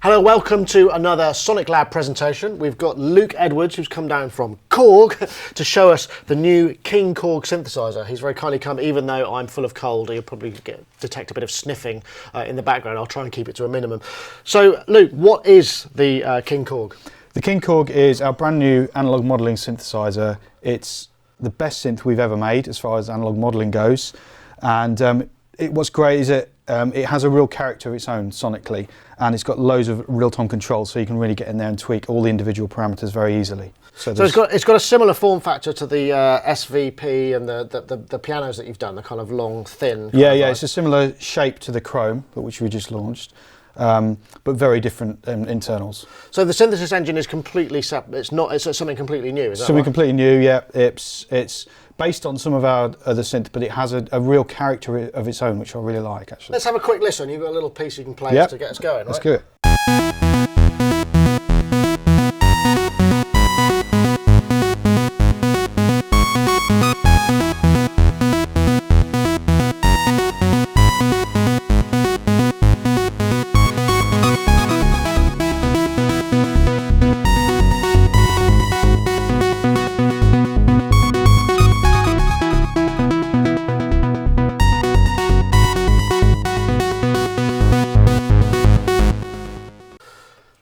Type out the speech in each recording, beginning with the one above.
Hello, welcome to another Sonic Lab presentation. We've got Luke Edwards, who's come down from Korg to show us the new King Korg synthesizer. He's very kindly come, even though I'm full of cold. You'll probably detect a bit of sniffing in the background. I'll try and keep it to a minimum. So, Luke, what is the King Korg? The King Korg is our brand new analog modelling synthesizer. It's the best synth we've ever made as far as analog modelling goes. And what's great is it has a real character of its own sonically, and it's got loads of real-time control, so you can really get in there and tweak all the individual parameters very easily. So it's got a similar form factor to the SVP and the pianos that you've done, the kind of long, thin. Yeah, it's a similar shape to the Chrome, which we just launched, but very different internals. So the synthesis engine is completely separate. It's something completely new. Is that something right? Completely new? Yeah, it's based on some of our other synth, but it has a real character of its own, which I really like, actually. Let's have a quick listen. You've got a little piece you can play to get us going, right? Let's do it.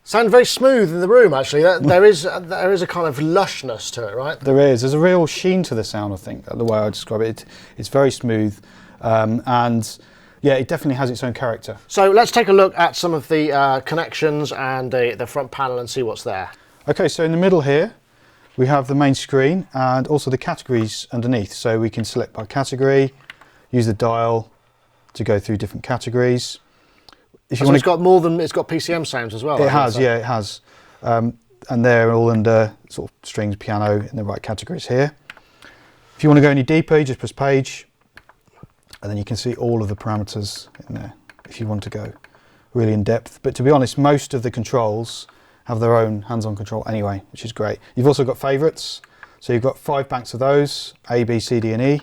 Sound very smooth in the room, actually. There is a kind of lushness to it, right? There is. There's a real sheen to the sound, I think, the way I describe it. It's very smooth, and yeah, it definitely has its own character. So let's take a look at some of the connections and the front panel and see what's there. Okay, so in the middle here, we have the main screen and also the categories underneath. So we can select by category, use the dial to go through different categories. It's got PCM sounds as well. It has, yeah, it has. And they're all under sort of strings, piano in the right categories here. If you want to go any deeper, you just press page, and then you can see all of the parameters in there if you want to go really in depth. But to be honest, most of the controls have their own hands-on control anyway, which is great. You've also got favourites. So you've got 5 banks of those, A, B, C, D and E,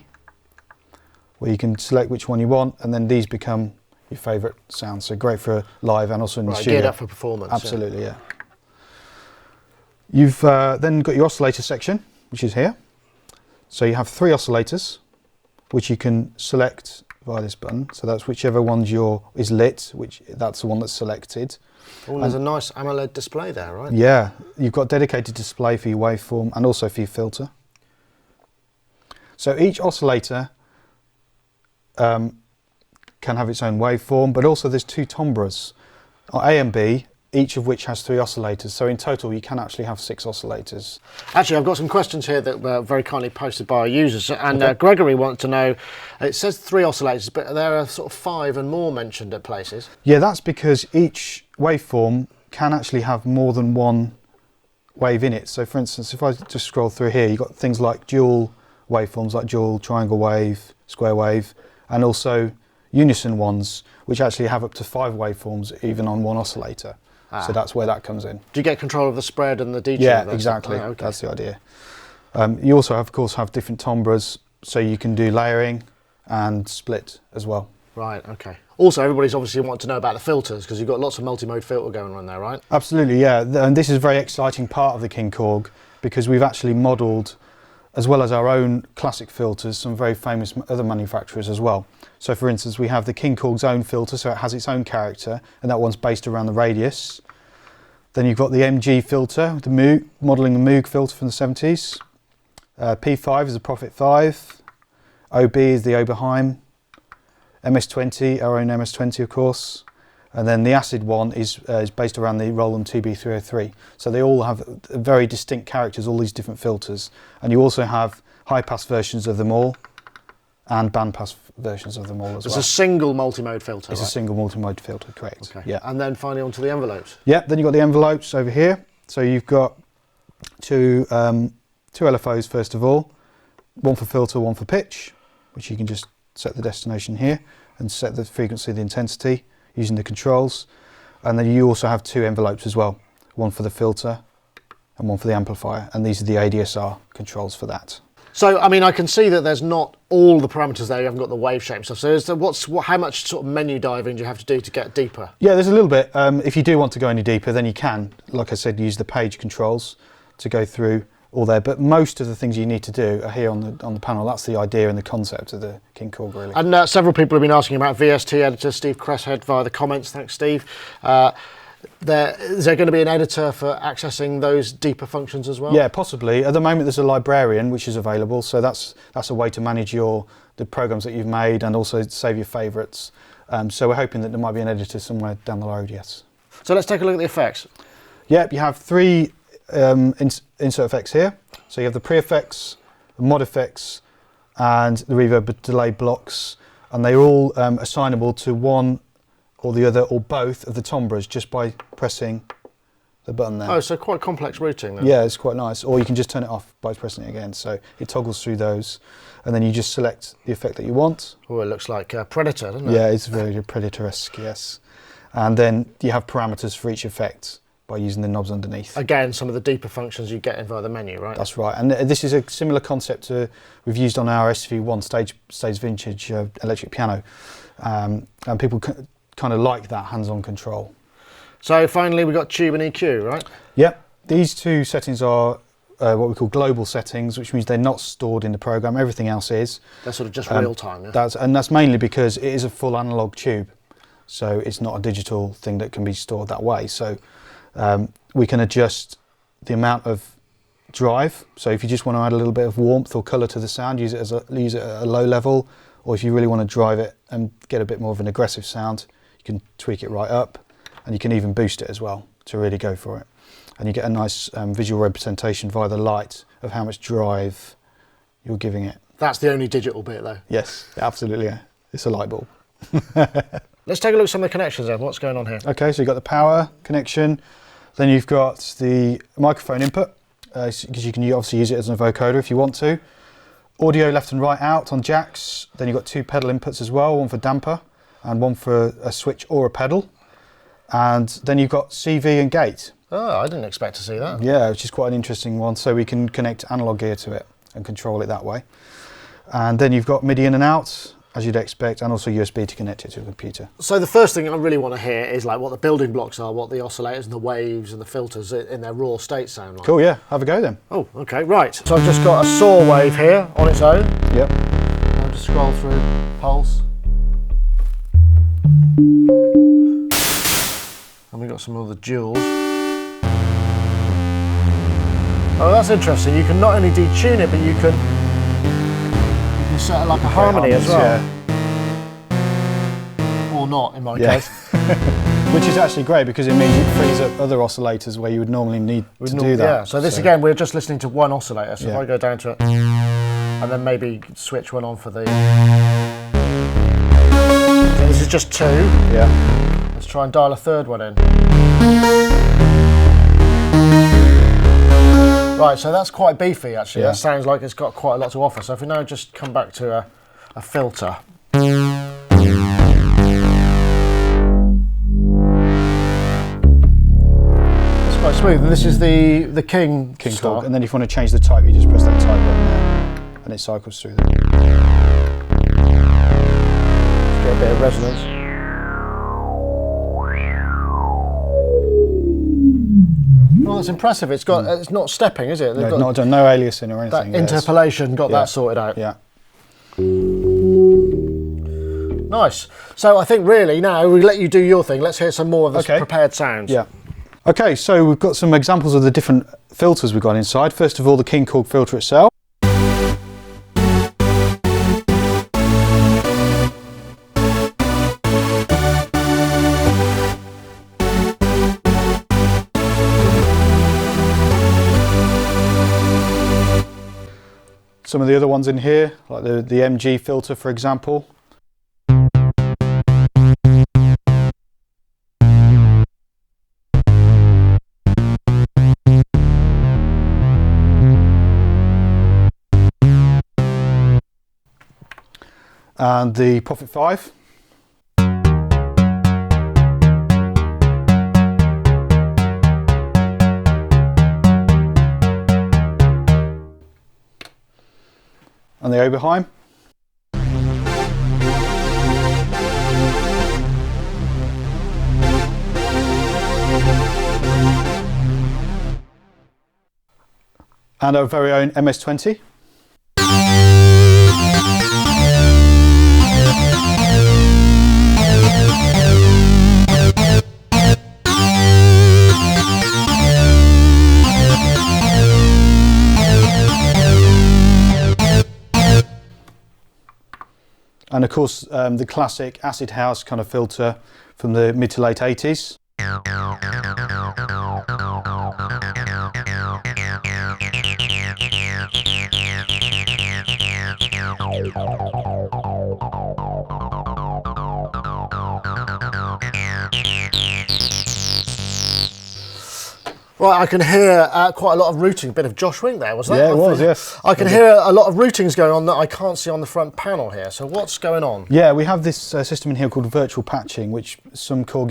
where you can select which one you want, and then these become your favourite sounds. So great for live and also in the studio. Geared up for performance. Absolutely, yeah. You've then got your oscillator section, which is here. So you have 3 oscillators, which you can select via this button. So that's whichever one is lit, that's the one that's selected. Oh, there's a nice AMOLED display there, right? Yeah, you've got dedicated display for your waveform and also for your filter. So each oscillator can have its own waveform, but also there's 2 timbres, A and B, each of which has 3 oscillators. So in total, you can actually have 6 oscillators. Actually, I've got some questions here that were very kindly posted by our users. And Gregory wants to know, it says 3 oscillators, but there are sort of 5 and more mentioned at places. Yeah, that's because each waveform can actually have more than one wave in it. So for instance, if I just scroll through here, you've got things like dual waveforms, like dual triangle wave, square wave, and also unison ones, which actually have up to 5 waveforms even on one oscillator. So that's where that comes in. Do you get control of the spread and the detune? Yeah, exactly. Okay. That's the idea. You also, of course, have different timbres, so you can do layering and split as well. Right, okay. Also, everybody's obviously wanting to know about the filters, because you've got lots of multi-mode filter going on there, right? Absolutely, yeah. And this is a very exciting part of the King Korg, because we've actually modelled, as well as our own classic filters, some very famous other manufacturers as well. So for instance, we have the King Korg's own filter, so it has its own character, and that one's based around the radius. Then you've got the MG filter, the Moog, modelling the Moog filter from the 70s. P5 is the Prophet 5. OB is the Oberheim. MS-20, our own MS-20 of course. And then the acid one is based around the Roland TB303. So they all have very distinct characters, all these different filters. And you also have high-pass versions of them all and band-pass versions of them all as well. It's a single multi-mode filter, It's a single multi-mode filter, correct. Okay. Yeah. And then finally onto the envelopes. Yeah, then you've got the envelopes over here. So you've got two LFOs first of all. One for filter, one for pitch, which you can just set the destination here and set the frequency, the intensity, using the controls. And then you also have 2 envelopes as well, one for the filter and one for the amplifier, and these are the ADSR controls for that. So, I mean, I can see that there's not all the parameters there. You haven't got the wave shape and stuff. So, how much sort of menu diving do you have to do to get deeper? Yeah, there's a little bit. If you do want to go any deeper, then you can, like I said, use the page controls to go through all there. But most of the things you need to do are here on the panel. That's the idea and the concept of the King Korg, really. And several people have been asking about VST editor, Steve Cresshead, via the comments. Thanks, Steve. Is there going to be an editor for accessing those deeper functions as well? Yeah, possibly. At the moment, there's a librarian which is available, so that's a way to manage the programs that you've made and also save your favourites. So we're hoping that there might be an editor somewhere down the road. Yes. So let's take a look at the effects. Yep, you have three insert effects here. So you have the pre-effects, the mod effects, and the reverb delay blocks, and they're all assignable to one or the other or both of the timbres just by pressing the button there. Oh, so quite complex routing then. Yeah, it's quite nice. Or you can just turn it off by pressing it again. So it toggles through those, and then you just select the effect that you want. Oh, it looks like Predator, doesn't it? Yeah, it's very Predator-esque, yes. And then you have parameters for each effect by using the knobs underneath. Again, some of the deeper functions you get in via the menu, right? That's right. And this is a similar concept we've used on our SV1 stage vintage electric piano. And people kind of like that hands-on control. So finally we've got Chubin EQ, right? Yep. These two settings are what we call global settings, which means they're not stored in the program. Everything else is. They're sort of just real time, yeah? That's mainly because it is a full analog tube. So it's not a digital thing that can be stored that way. So we can adjust the amount of drive. So if you just want to add a little bit of warmth or colour to the sound, use it at a low level. Or if you really want to drive it and get a bit more of an aggressive sound, you can tweak it right up, and you can even boost it as well to really go for it. And you get a nice visual representation via the light of how much drive you're giving it. That's the only digital bit though. Yes, absolutely, yeah. It's a light bulb. Let's take a look at some of the connections then. What's going on here? Okay, so you've got the power connection, then you've got the microphone input, because you can obviously use it as a vocoder if you want to. Audio left and right out on jacks, then you've got two pedal inputs as well, one for damper and one for a switch or a pedal. And then you've got CV and gate. Oh, I didn't expect to see that. Yeah, which is quite an interesting one, so we can connect analog gear to it and control it that way. And then you've got MIDI in and out, as you'd expect, and also USB to connect it to a computer. So the first thing I really want to hear is like what the building blocks are, what the oscillators and the waves and the filters in their raw state sound like. Cool, yeah, have a go then. Oh, okay, right. So I've just got a saw wave here on its own. Yep. I'll just scroll through pulse. And we've got some other duals. Oh, that's interesting. You can not only detune it, but you can set it like a harmony as well. Yeah. Or not, in my case. Which is actually great because it means it frees up other oscillators where you would normally need to do that. Yeah, so this again, we're just listening to one oscillator. So yeah. if I go down to it, and then maybe switch one on for the... So this is just two. Yeah. Let's try and dial a third one in. Right, so that's quite beefy actually. Yeah. That sounds like it's got quite a lot to offer. So if we now just come back to a filter. It's quite smooth, and this is the King Korg. And then if you want to change the type, you just press that type button there, and it cycles through there. Get a bit of resonance. Oh, that's impressive. It's got it's not stepping, is it? No, it's not done, no aliasing or anything. That interpolation got that sorted out. Yeah. Nice. So I think really now we let you do your thing. Let's hear some more of this prepared sounds. Yeah. Okay, so we've got some examples of the different filters we've got inside. First of all, the King Korg filter itself. Some of the other ones in here, like the MG filter, for example. And the Prophet 5. on the Oberheim. And our very own MS-20. And of course, the classic acid house kind of filter from the mid to late 80s. Right, I can hear quite a lot of routing. A bit of Josh Wink there, was that? Yeah, it was, yes. I can hear a lot of routings going on that I can't see on the front panel here. So what's going on? Yeah, we have this system in here called virtual patching, which some Korg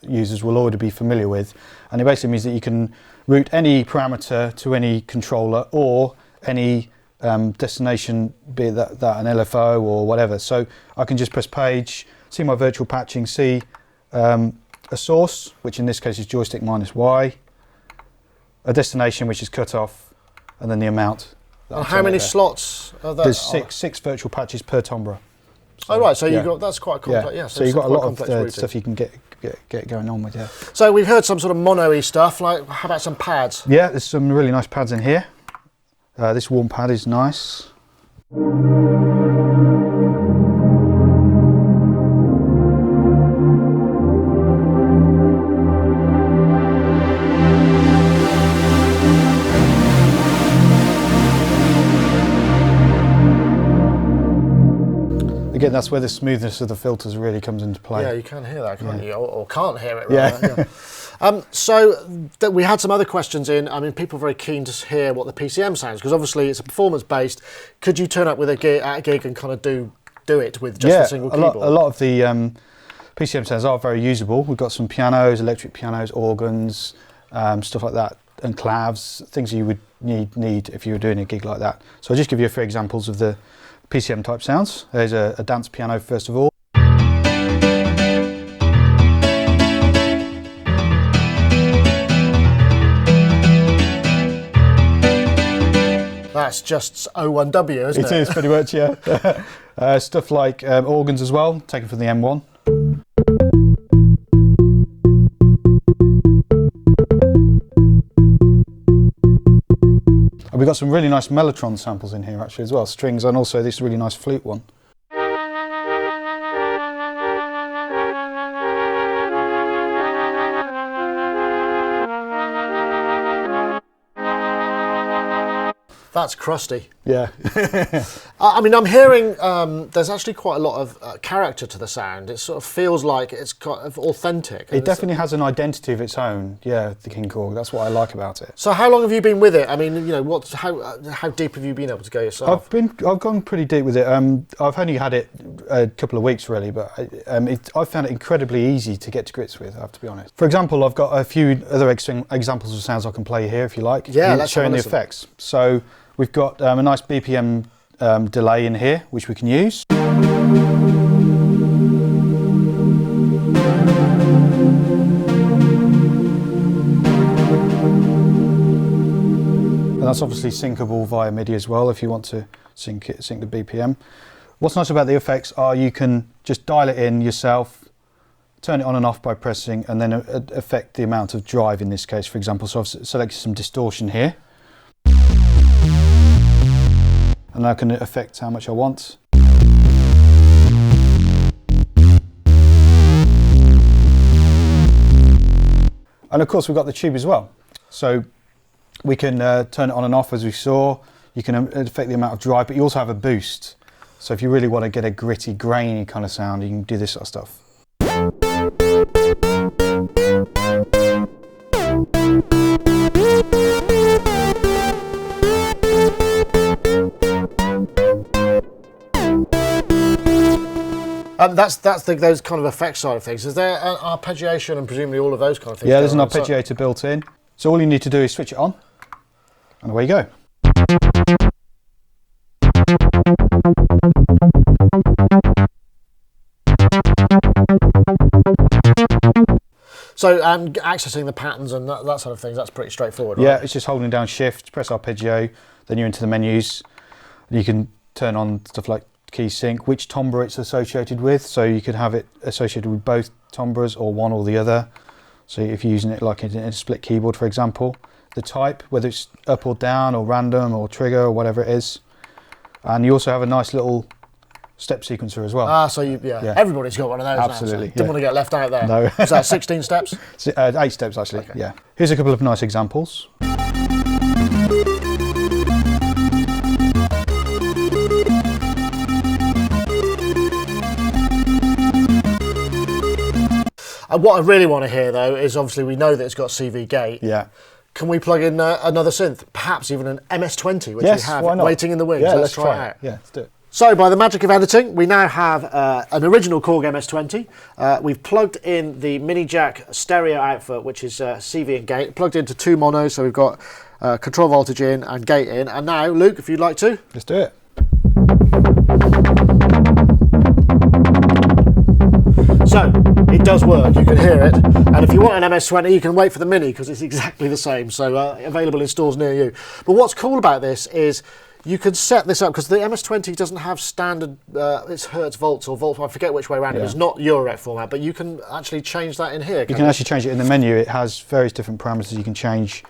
users will already be familiar with. And it basically means that you can route any parameter to any controller or any destination, be that an LFO or whatever. So I can just press page, see my virtual patching, see a source, which in this case is joystick -Y, a destination which is cut off, and then the amount. And how many slots are there? There's six virtual patches per timbre. So, oh right, so you've got, that's quite complex. Yeah, so you've got a lot of stuff you can get going on with. Yeah. So we've heard some sort of mono-y stuff. Like, how about some pads? Yeah, there's some really nice pads in here. This warm pad is nice. Again, that's where the smoothness of the filters really comes into play. Yeah, you can hear that, can't you? Or can't hear it, rather. Yeah. So we had some other questions in. I mean, people are very keen to hear what the PCM sounds, because obviously it's a performance-based. Could you turn up with a gig and kind of do it with just a single keyboard? A lot of the PCM sounds are very usable. We've got some pianos, electric pianos, organs, stuff like that, and clavs, things you would need if you were doing a gig like that. So I'll just give you a few examples of the PCM type sounds. There's a dance piano first of all. That's just O1W, isn't it? It is, pretty much, yeah. Stuff like organs as well, taken from the M1. And we've got some really nice mellotron samples in here actually as well, strings, and also this really nice flute one. That's crusty. Yeah. I mean, I'm hearing there's actually quite a lot of character to the sound. It sort of feels like it's kind of authentic. It definitely has an identity of its own. Yeah, the King Korg. That's what I like about it. So, how long have you been with it? I mean, you know, how deep have you been able to go yourself? I've gone pretty deep with it. I've only had it a couple of weeks really, but I found it incredibly easy to get to grips with. I have to be honest. For example, I've got a few other examples of sounds I can play here if you like. Yeah, let's showing the effects. So. We've got a nice BPM delay in here, which we can use. And that's obviously syncable via MIDI as well if you want to sync the BPM. What's nice about the effects are you can just dial it in yourself, turn it on and off by pressing, and then affect the amount of drive in this case, for example. So I've selected some distortion here. And I can affect how much I want. And of course we've got the tube as well. So we can turn it on and off as we saw. You can affect the amount of drive, but you also have a boost. So if you really want to get a gritty, grainy kind of sound, you can do this sort of stuff. That's those kind of effects side of things. Is there an arpeggiation and presumably all of those kind of things? Yeah, there's an arpeggiator built in. So all you need to do is switch it on, and away you go. So accessing the patterns and that sort of things, that's pretty straightforward, right? Yeah, it's just holding down Shift, press Arpeggio, then you're into the menus. You can turn on stuff like key sync, which timbre it's associated with. So you could have it associated with both timbres or one or the other. So if you're using it like in a split keyboard, for example, the type, whether it's up or down or random or trigger or whatever it is. And you also have a nice little step sequencer as well. Ah, so everybody's got one of those. Absolutely. Now, so didn't want to get left out there. No. Is that 16 steps? 8 steps actually, Okay. yeah. Here's a couple of nice examples. What I really want to hear though is obviously we know that it's got CV gate. Yeah. Can we plug in another synth, perhaps even an MS-20, which Yes, we have why not? waiting in the wings? Yeah, let's try it it. out. Yeah, let's do it. So by the magic of editing, we now have an original Korg MS-20. We've plugged in the mini jack stereo output, which is CV and gate, plugged into 2 monos, so we've got control voltage in and gate in. And now, Luke, if you'd like to. Let's do it. So, it does work, you can hear it. And if you want an MS-20, you can wait for the Mini, because it's exactly the same, so available in stores near you. But what's cool about this is you can set this up, because the MS-20 doesn't have standard, it's hertz, volts, or volts, I forget which way around it is, not Eurorec format, but you can actually change that in here. You can actually change it in the menu. It has various different parameters you can change.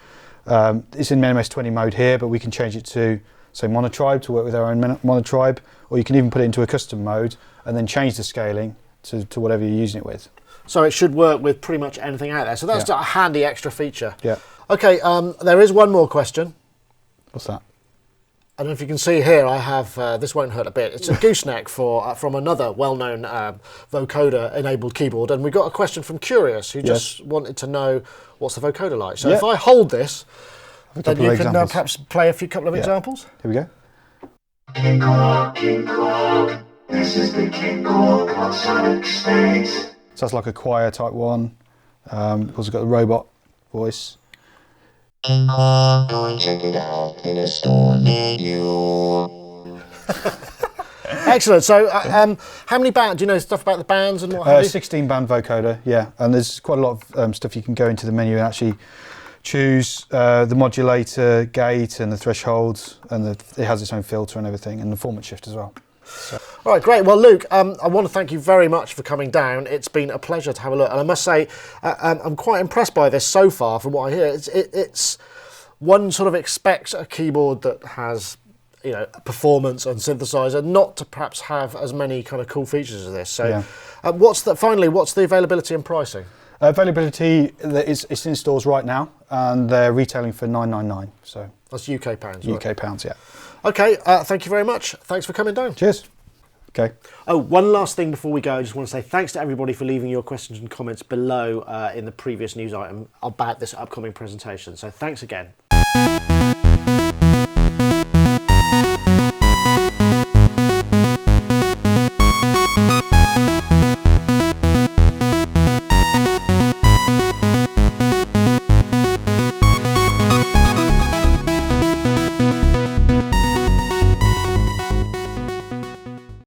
It's in MS-20 mode here, but we can change it to, say, monotribe to work with our own monotribe, or you can even put it into a custom mode and then change the scaling to whatever you're using it with. So it should work with pretty much anything out there. So that's a handy extra feature. Yeah. Okay, there is one more question. What's that? I don't know if you can see here, I have, this won't hurt a bit, it's a gooseneck from another well-known vocoder-enabled keyboard, and we got a question from Curious, who just wanted to know what's the vocoder like. So if I hold this, then you can perhaps play a couple of examples. Here we go. King Korg, King Korg, this is the King Korg on Sonic Space. So that's like a choir type one. Also got the robot voice. King Korg, go and check it out in a store near you. Excellent. So, how many bands? Do you know stuff about the bands and what have you? 16 band vocoder, yeah. And there's quite a lot of stuff you can go into the menu and actually choose the modulator, gate, and the thresholds, and it has its own filter and everything, and the format shift as well. So. All right, great. Well, Luke, I want to thank you very much for coming down. It's been a pleasure to have a look, and I must say, I'm quite impressed by this so far. From what I hear, it's one sort of expects a keyboard that has, you know, performance and synthesizer, not to perhaps have as many kind of cool features as this. So, what's the availability and pricing? Availability, it's in stores right now, and they're retailing for $9.99. So that's UK pounds. UK pounds, yeah. Okay, thank you very much. Thanks for coming down. Cheers. Okay. Oh, one last thing before we go. I just want to say thanks to everybody for leaving your questions and comments below in the previous news item about this upcoming presentation. So thanks again.